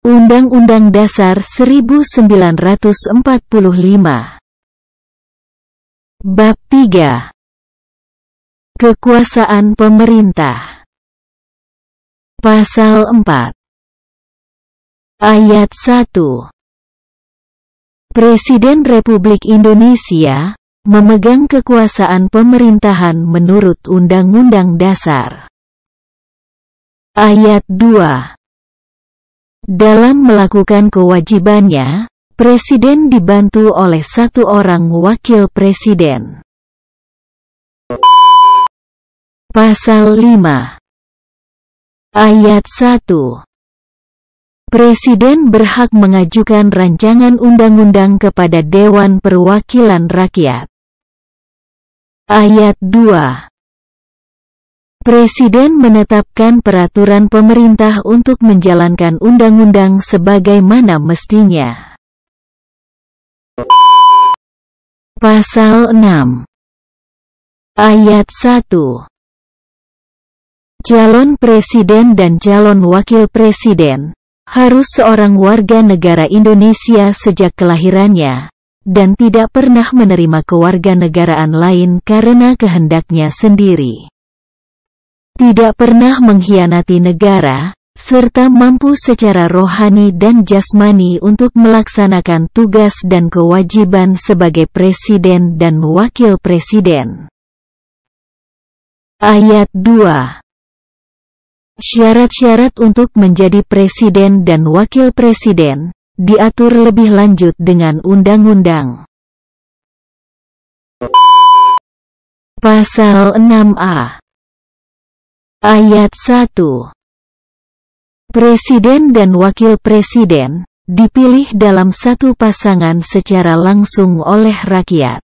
Undang-Undang Dasar 1945. Bab 3. Kekuasaan pemerintah. Pasal 4. Ayat 1. Presiden Republik Indonesia memegang kekuasaan pemerintahan menurut Undang-Undang Dasar. Ayat 2. Dalam melakukan kewajibannya, Presiden dibantu oleh satu orang wakil presiden. Pasal 5. Ayat 1. Presiden berhak mengajukan rancangan undang-undang kepada Dewan Perwakilan Rakyat. Ayat 2. Presiden menetapkan peraturan pemerintah untuk menjalankan undang-undang sebagaimana mestinya. Pasal 6. Ayat 1. Calon presiden dan calon wakil presiden harus seorang warga negara Indonesia sejak kelahirannya, dan tidak pernah menerima kewarganegaraan lain karena kehendaknya sendiri. Tidak pernah mengkhianati negara, serta mampu secara rohani dan jasmani untuk melaksanakan tugas dan kewajiban sebagai presiden dan wakil presiden. Ayat 2. Syarat-syarat untuk menjadi presiden dan wakil presiden diatur lebih lanjut dengan undang-undang. Pasal 6a. Ayat 1. Presiden dan wakil presiden dipilih dalam satu pasangan secara langsung oleh rakyat.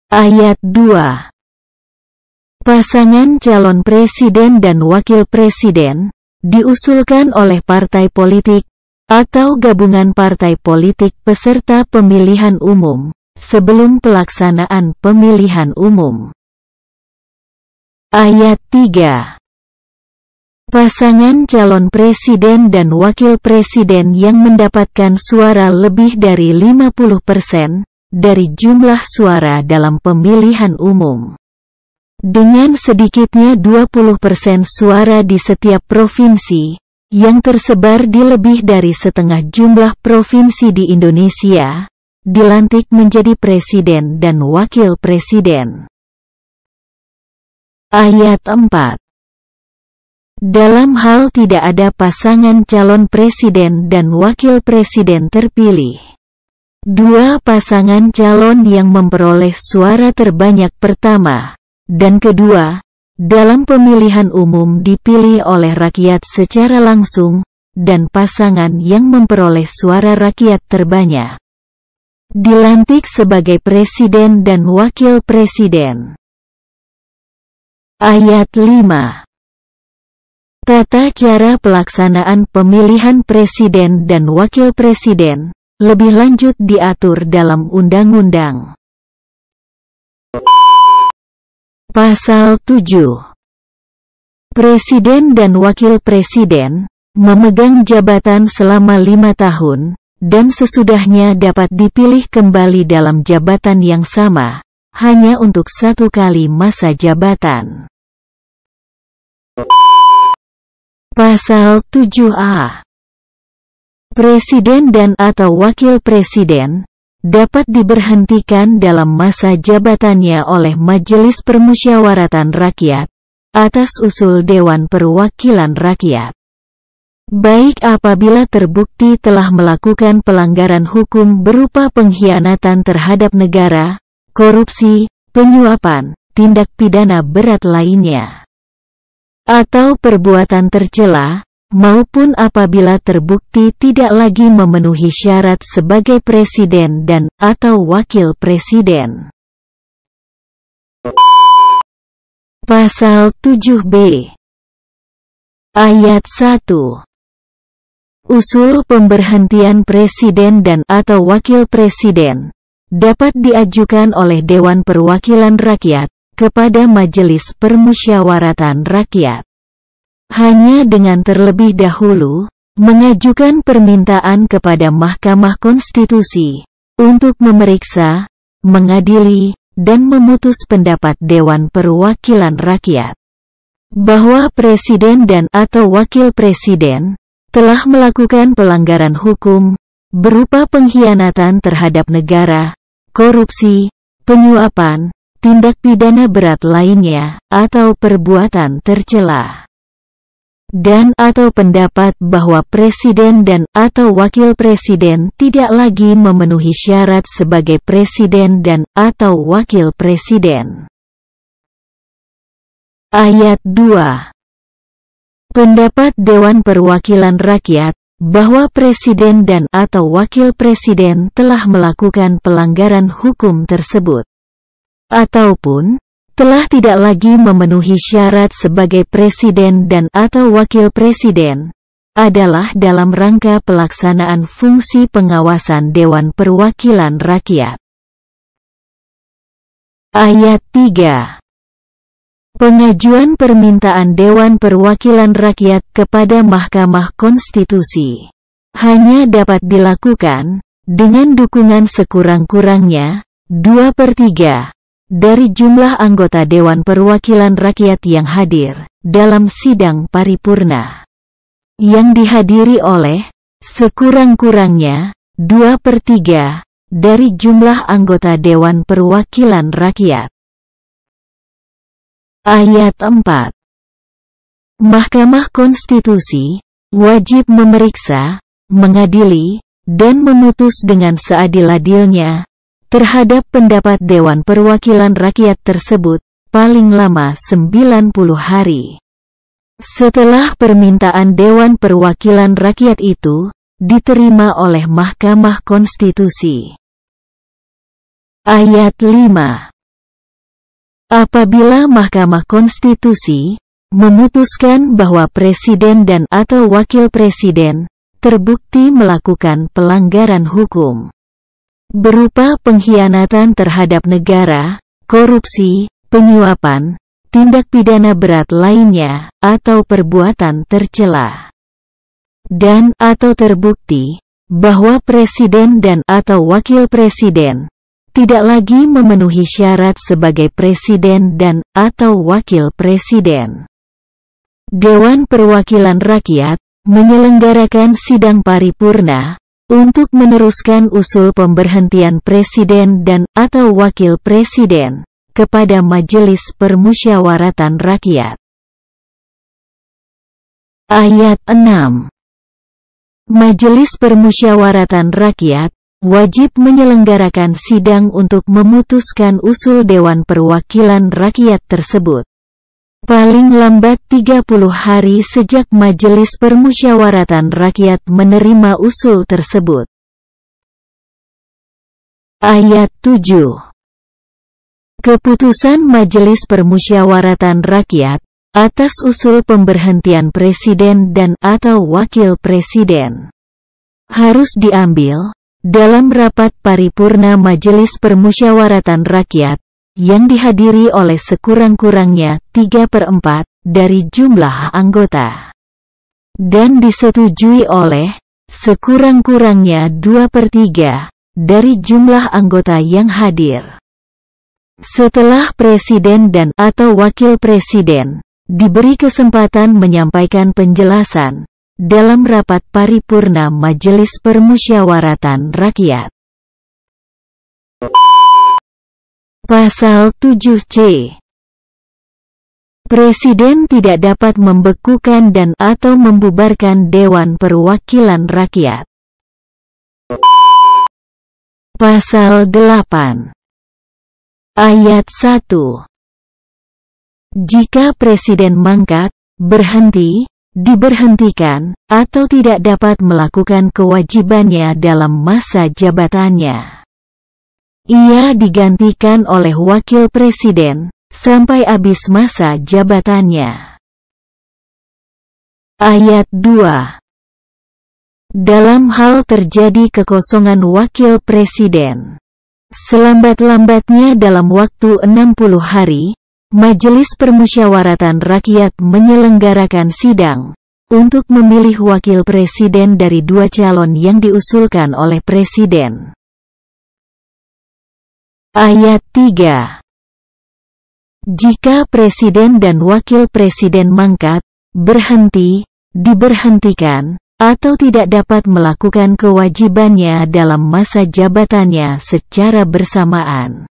Ayat 2. Pasangan calon presiden dan wakil presiden diusulkan oleh partai politik atau gabungan partai politik peserta pemilihan umum sebelum pelaksanaan pemilihan umum. Ayat 3. Pasangan calon presiden dan wakil presiden yang mendapatkan suara lebih dari 50% dari jumlah suara dalam pemilihan umum, dengan sedikitnya 20% suara di setiap provinsi, yang tersebar di lebih dari setengah jumlah provinsi di Indonesia, dilantik menjadi presiden dan wakil presiden. Ayat 4. Dalam hal tidak ada pasangan calon presiden dan wakil presiden terpilih, dua pasangan calon yang memperoleh suara terbanyak pertama dan kedua dalam pemilihan umum dipilih oleh rakyat secara langsung, dan pasangan yang memperoleh suara rakyat terbanyak dilantik sebagai presiden dan wakil presiden. Ayat 5. Tata cara pelaksanaan pemilihan presiden dan wakil presiden lebih lanjut diatur dalam undang-undang. Pasal 7. Presiden dan wakil presiden memegang jabatan selama 5 tahun, dan sesudahnya dapat dipilih kembali dalam jabatan yang sama, hanya untuk 1 kali masa jabatan. Pasal 7a. Presiden dan atau wakil presiden dapat diberhentikan dalam masa jabatannya oleh Majelis Permusyawaratan Rakyat atas usul Dewan Perwakilan Rakyat, baik apabila terbukti telah melakukan pelanggaran hukum berupa pengkhianatan terhadap negara, korupsi, penyuapan, tindak pidana berat lainnya, atau perbuatan tercela, maupun apabila terbukti tidak lagi memenuhi syarat sebagai presiden dan atau wakil presiden. Pasal 7b. Ayat 1. Usul pemberhentian presiden dan atau wakil presiden dapat diajukan oleh Dewan Perwakilan Rakyat kepada Majelis Permusyawaratan Rakyat, hanya dengan terlebih dahulu mengajukan permintaan kepada Mahkamah Konstitusi untuk memeriksa, mengadili, dan memutus pendapat Dewan Perwakilan Rakyat bahwa Presiden dan atau Wakil Presiden telah melakukan pelanggaran hukum berupa pengkhianatan terhadap negara, korupsi, penyuapan, tindak pidana berat lainnya, atau perbuatan tercela. Dan atau pendapat bahwa Presiden dan atau Wakil Presiden tidak lagi memenuhi syarat sebagai Presiden dan atau Wakil Presiden. Ayat 2. Pendapat Dewan Perwakilan Rakyat bahwa Presiden dan atau Wakil Presiden telah melakukan pelanggaran hukum tersebut, ataupun telah tidak lagi memenuhi syarat sebagai Presiden dan atau Wakil Presiden, adalah dalam rangka pelaksanaan fungsi pengawasan Dewan Perwakilan Rakyat. Ayat 3. Pengajuan permintaan Dewan Perwakilan Rakyat kepada Mahkamah Konstitusi hanya dapat dilakukan dengan dukungan sekurang-kurangnya 2/3 dari jumlah anggota Dewan Perwakilan Rakyat yang hadir dalam sidang paripurna, yang dihadiri oleh sekurang-kurangnya 2/3 dari jumlah anggota Dewan Perwakilan Rakyat. Ayat 4. Mahkamah Konstitusi wajib memeriksa, mengadili, dan memutus dengan seadil-adilnya terhadap pendapat Dewan Perwakilan Rakyat tersebut, paling lama 90 hari setelah permintaan Dewan Perwakilan Rakyat itu diterima oleh Mahkamah Konstitusi. Ayat 5. Apabila Mahkamah Konstitusi memutuskan bahwa Presiden dan atau Wakil Presiden terbukti melakukan pelanggaran hukum berupa pengkhianatan terhadap negara, korupsi, penyuapan, tindak pidana berat lainnya, atau perbuatan tercela, dan atau terbukti bahwa Presiden dan atau Wakil Presiden tidak lagi memenuhi syarat sebagai Presiden dan atau Wakil Presiden, Dewan Perwakilan Rakyat menyelenggarakan sidang paripurna untuk meneruskan usul pemberhentian Presiden dan atau Wakil Presiden kepada Majelis Permusyawaratan Rakyat. Ayat 6. Majelis Permusyawaratan Rakyat wajib menyelenggarakan sidang untuk memutuskan usul Dewan Perwakilan Rakyat tersebut paling lambat 30 hari sejak Majelis Permusyawaratan Rakyat menerima usul tersebut. Ayat 7. Keputusan Majelis Permusyawaratan Rakyat atas usul pemberhentian Presiden dan atau Wakil Presiden harus diambil dalam rapat paripurna Majelis Permusyawaratan Rakyat yang dihadiri oleh sekurang-kurangnya 3/4 dari jumlah anggota, dan disetujui oleh sekurang-kurangnya 2/3 dari jumlah anggota yang hadir. Setelah Presiden dan atau Wakil Presiden diberi kesempatan menyampaikan penjelasan dalam rapat paripurna Majelis Permusyawaratan Rakyat. Pasal 7C. Presiden tidak dapat membekukan dan atau membubarkan Dewan Perwakilan Rakyat. Pasal 8. Ayat 1. Jika Presiden mangkat, berhenti, diberhentikan, atau tidak dapat melakukan kewajibannya dalam masa jabatannya, ia digantikan oleh Wakil Presiden sampai habis masa jabatannya. Ayat 2. Dalam hal terjadi kekosongan Wakil Presiden, selambat-lambatnya dalam waktu 60 hari, Majelis Permusyawaratan Rakyat menyelenggarakan sidang untuk memilih wakil presiden dari dua calon yang diusulkan oleh presiden. Ayat 3. Jika presiden dan wakil presiden mangkat, berhenti, diberhentikan, atau tidak dapat melakukan kewajibannya dalam masa jabatannya secara bersamaan.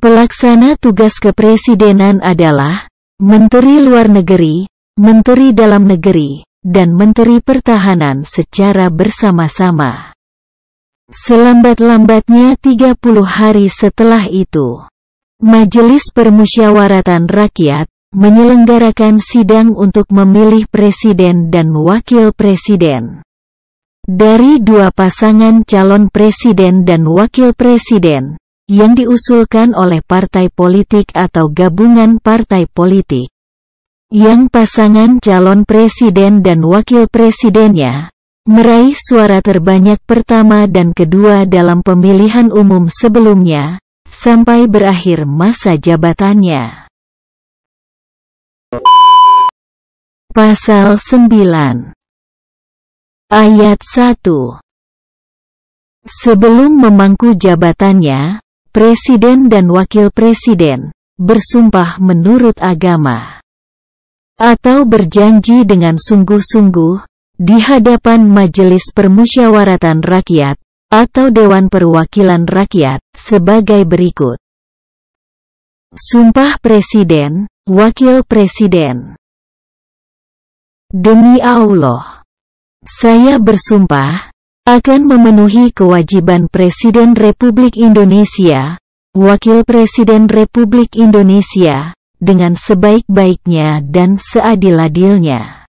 Pelaksana tugas kepresidenan adalah Menteri Luar Negeri, Menteri Dalam Negeri, dan Menteri Pertahanan secara bersama-sama. Selambat-lambatnya 30 hari setelah itu, Majelis Permusyawaratan Rakyat menyelenggarakan sidang untuk memilih presiden dan wakil presiden. Dari dua pasangan calon presiden dan wakil presiden, yang diusulkan oleh partai politik atau gabungan partai politik, yang pasangan calon presiden dan wakil presidennya meraih suara terbanyak pertama dan kedua dalam pemilihan umum sebelumnya, sampai berakhir masa jabatannya. Pasal 9 Ayat 1. Sebelum memangku jabatannya, presiden dan wakil presiden bersumpah menurut agama atau berjanji dengan sungguh-sungguh di hadapan Majelis Permusyawaratan Rakyat atau Dewan Perwakilan Rakyat sebagai berikut. Sumpah Presiden, Wakil Presiden. Demi Allah, saya bersumpah akan memenuhi kewajiban Presiden Republik Indonesia, Wakil Presiden Republik Indonesia, dengan sebaik-baiknya dan seadil-adilnya.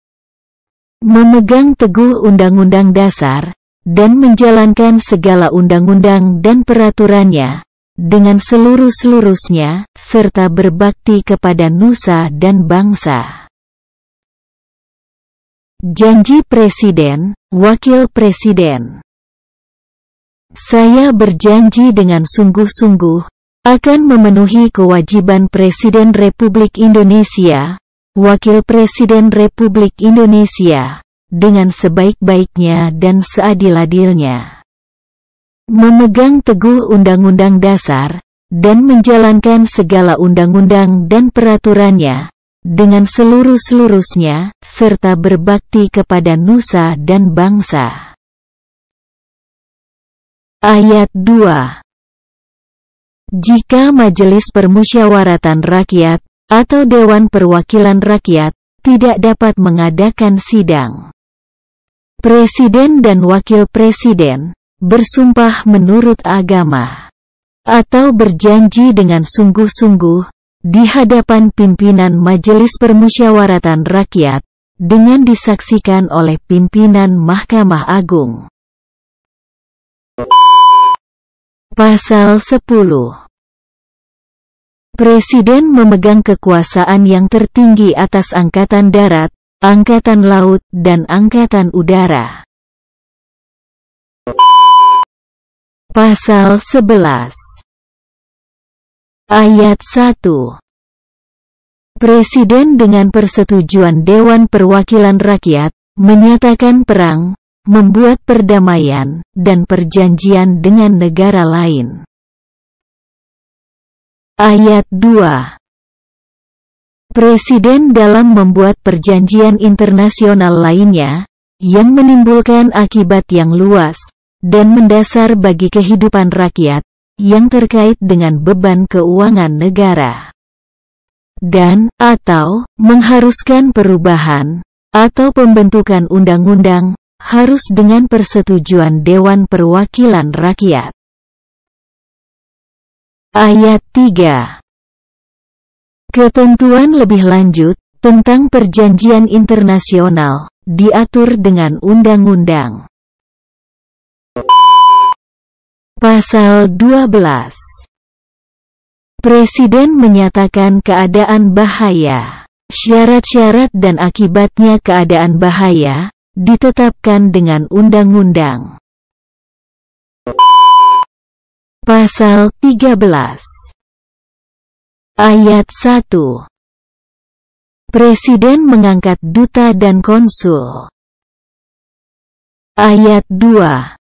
Memegang teguh Undang-Undang Dasar, dan menjalankan segala undang-undang dan peraturannya, dengan seluruh-seluruhnya, serta berbakti kepada nusa dan bangsa. Janji Presiden, Wakil Presiden. Saya berjanji dengan sungguh-sungguh akan memenuhi kewajiban Presiden Republik Indonesia, Wakil Presiden Republik Indonesia, dengan sebaik-baiknya dan seadil-adilnya. Memegang teguh Undang-Undang Dasar, dan menjalankan segala undang-undang dan peraturannya, dengan seluruh-seluruhnya, serta berbakti kepada nusa dan bangsa. Ayat 2. Jika Majelis Permusyawaratan Rakyat atau Dewan Perwakilan Rakyat tidak dapat mengadakan sidang, Presiden dan Wakil Presiden bersumpah menurut agama atau berjanji dengan sungguh-sungguh di hadapan pimpinan Majelis Permusyawaratan Rakyat, dengan disaksikan oleh pimpinan Mahkamah Agung. Pasal 10. Presiden memegang kekuasaan yang tertinggi atas Angkatan Darat, Angkatan Laut, dan Angkatan Udara. Pasal 11. Ayat 1. Presiden dengan persetujuan Dewan Perwakilan Rakyat menyatakan perang, membuat perdamaian, dan perjanjian dengan negara lain. Ayat 2. Presiden dalam membuat perjanjian internasional lainnya, yang menimbulkan akibat yang luas, dan mendasar bagi kehidupan rakyat, yang terkait dengan beban keuangan negara, dan atau mengharuskan perubahan atau pembentukan undang-undang, harus dengan persetujuan Dewan Perwakilan Rakyat. Ayat 3. Ketentuan lebih lanjut tentang perjanjian internasional diatur dengan undang-undang. Pasal 12. Presiden menyatakan keadaan bahaya. Syarat-syarat dan akibatnya keadaan bahaya ditetapkan dengan undang-undang. Pasal 13. Ayat 1. Presiden mengangkat duta dan konsul. Ayat 2.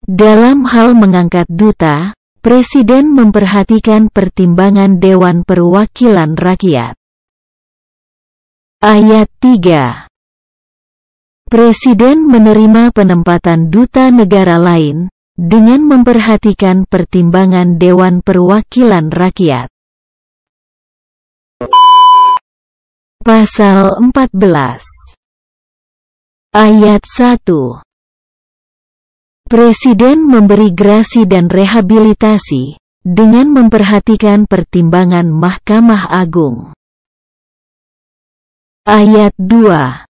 Dalam hal mengangkat duta, Presiden memperhatikan pertimbangan Dewan Perwakilan Rakyat. Ayat 3. Presiden menerima penempatan duta negara lain, dengan memperhatikan pertimbangan Dewan Perwakilan Rakyat. Pasal 14. Ayat 1. Presiden memberi grasi dan rehabilitasi, dengan memperhatikan pertimbangan Mahkamah Agung. Ayat 2.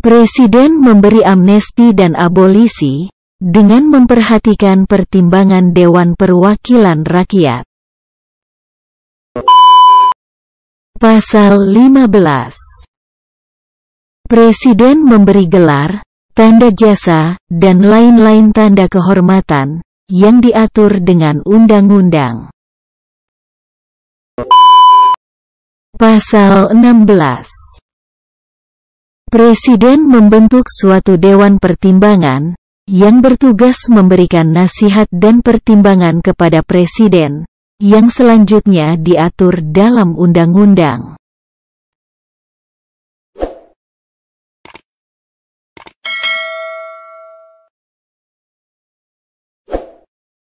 Presiden memberi amnesti dan abolisi, dengan memperhatikan pertimbangan Dewan Perwakilan Rakyat. Pasal 15. Presiden memberi gelar, tanda jasa, dan lain-lain tanda kehormatan, yang diatur dengan undang-undang. Pasal 16. Presiden membentuk suatu dewan pertimbangan, yang bertugas memberikan nasihat dan pertimbangan kepada Presiden, yang selanjutnya diatur dalam undang-undang.